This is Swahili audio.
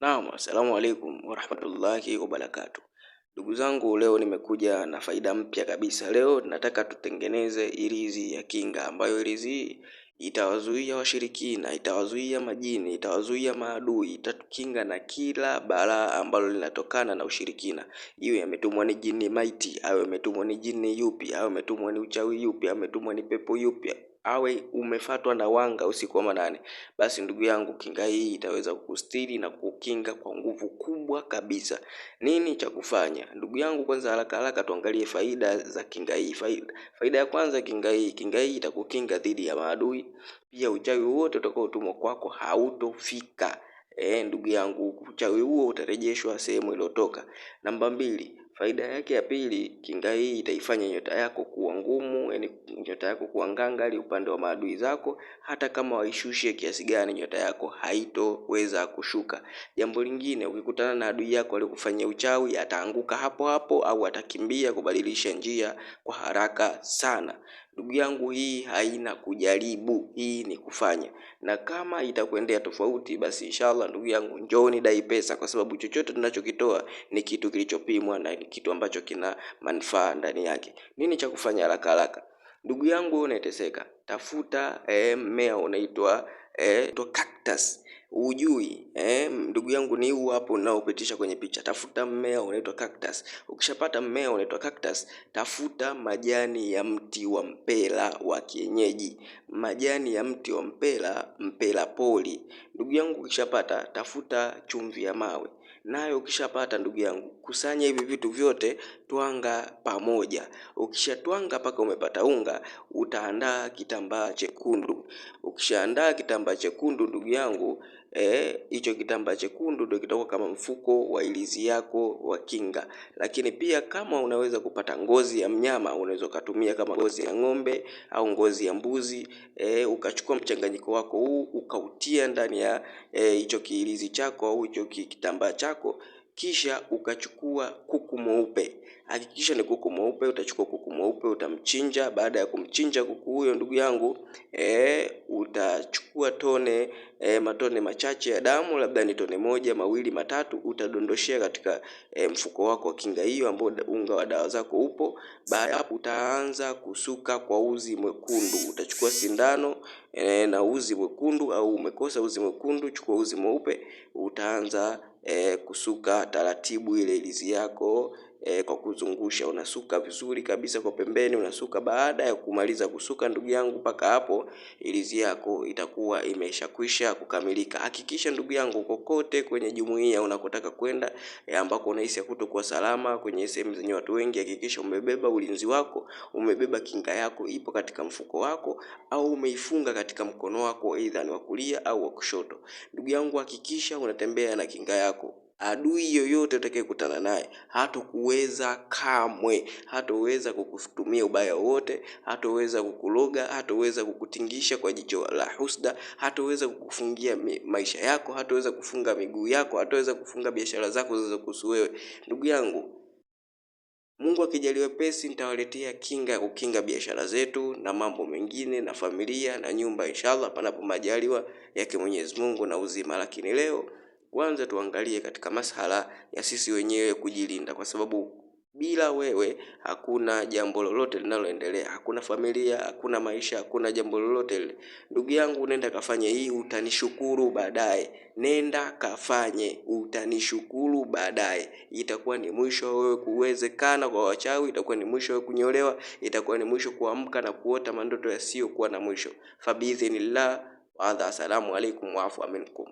Naam, assalamu alaikum warahmatullahi wabarakatuh. Ndugu zangu, leo nimekuja na faida mpya kabisa. Leo nataka tutengeneze ilizi ya kinga, ambayo ilizi hii itawazuia washirikina, itawazuia majini, itawazuia maadui, itatukinga na kila balaa ambalo linatokana na ushirikina. Iwe yametumwa ni jini maiti, au yametumwa ni jini yupi, au yametumwa ni uchawi yupi, au yametumwa ni pepo yupi, awe umefatwa na wanga usiku wa manane, basi ndugu yangu, kinga hii itaweza kukustiri na kukinga kwa nguvu kubwa kabisa. Nini cha kufanya ndugu yangu? Kwanza haraka haraka tuangalie faida za kinga hii. Faida ya kwanza, kinga hii itakukinga dhidi ya maadui. Pia uchawi wote utakaotumwa kwako hautofika. Ndugu yangu, uchawi huo utarejeshwa sehemu iliyotoka. Namba mbili, faida yake ya pili, kinga hii itaifanya nyota yako kuwa ngumu, yani nyota yako kuwa ngangari upande wa maadui zako. Hata kama waishushe kiasi gani, nyota yako haitoweza kushuka. Jambo lingine, ukikutana na adui yako aliyokufanyia uchawi, ataanguka hapo hapo au atakimbia kubadilisha njia kwa haraka sana. Ndugu yangu, hii haina kujaribu, hii ni kufanya. Na kama itakuendea tofauti, basi inshallah ndugu yangu, njoo nidai pesa, kwa sababu chochote tunachokitoa ni kitu kilichopimwa na ni kitu ambacho kina manufaa ndani yake. Nini cha kufanya haraka haraka? Ndugu yangu, unateseka, tafuta mmea unaitwa cactus. Ujui ndugu yangu, ni huu hapo unaopitisha kwenye picha. Tafuta mmea unaitwa cactus. Ukishapata mmea unaitwa cactus, tafuta majani ya mti wa mpela wa kienyeji, majani ya mti wa mpela poli. Ndugu yangu, ukishapata, tafuta chumvi ya mawe. Nayo ukishapata ndugu yangu, kusanya hivi vitu vyote, twanga pamoja. Ukishatwanga paka umepata unga, utaandaa kitambaa chekundu. Ukishaandaa kitambaa chekundu ndugu yangu, hicho kitambaa chekundu ndio kitakuwa kama mfuko wa ilizi yako wa kinga. Lakini pia kama unaweza kupata ngozi ya mnyama, unaweza kutumia kama ngozi ya ng'ombe au ngozi ya mbuzi. Ukachukua mchanganyiko wako huu, ukautia ndani ya hicho kiilizi chako au hicho kitambaa chako, kisha ukachukua kuku mweupe. Hakikisha ni kuku mweupe. Utachukua kuku mweupe, utamchinja. Baada ya kumchinja kuku huyo ndugu yangu, utachukua matone machache ya damu, labda ni tone moja, mawili, matatu, utadondoshea katika mfuko wako wa kinga hiyo ambao unga wa dawa zako upo. Baada hapo utaanza kusuka kwa uzi mwekundu. Utachukua sindano na uzi mwekundu, au umekosa uzi mwekundu, chukua uzi mweupe. Utaanza kusuka taratibu ile ilizi yako kwa kuzungusha. Unasuka vizuri kabisa kwa pembeni, unasuka. Baada ya kumaliza kusuka ndugu yangu, mpaka hapo ilizi yako itakuwa imeshakwisha kukamilika. Hakikisha ndugu yangu, kokote kwenye jumuiya unakotaka kwenda ambako unahisi hakutokuwa salama, kwenye sehemu zenye watu wengi, hakikisha umebeba ulinzi wako, umebeba kinga yako, ipo katika mfuko wako au umeifunga katika mkono wako, aidha ni wa kulia au wa kushoto. Ndugu yangu, hakikisha unatembea na kinga yako. Adui yoyote utakayekutana naye hatakuweza kamwe, hataweza kukutumia ubaya wote, hataweza kukuloga, hataweza kukutingisha kwa jicho la husda, hataweza kukufungia maisha yako, hataweza kufunga miguu yako, hataweza kufunga biashara zako zilizokuhusu wewe. Ndugu yangu, Mungu akijalia pesi, nitawaletea kinga ya kukinga biashara zetu na mambo mengine na familia na nyumba, inshallah panapo majaliwa yake Mwenyezi Mungu na uzima. Lakini leo kwanza tuangalie katika masala ya sisi wenyewe kujilinda, kwa sababu bila wewe hakuna jambo lolote linaloendelea, hakuna familia, hakuna maisha, hakuna jambo lolote. Ndugu yangu, nenda kafanye hii, utanishukuru baadaye. Nenda kafanye, utanishukuru baadaye. Itakuwa ni mwisho wewe kuwezekana kwa wachawi, itakuwa ni mwisho wewe kunyolewa, itakuwa ni mwisho kuamka na kuota mandoto yasiyokuwa na mwisho. Fabidhinillah wa hadha, assalamu alaikum wa afwa minkum.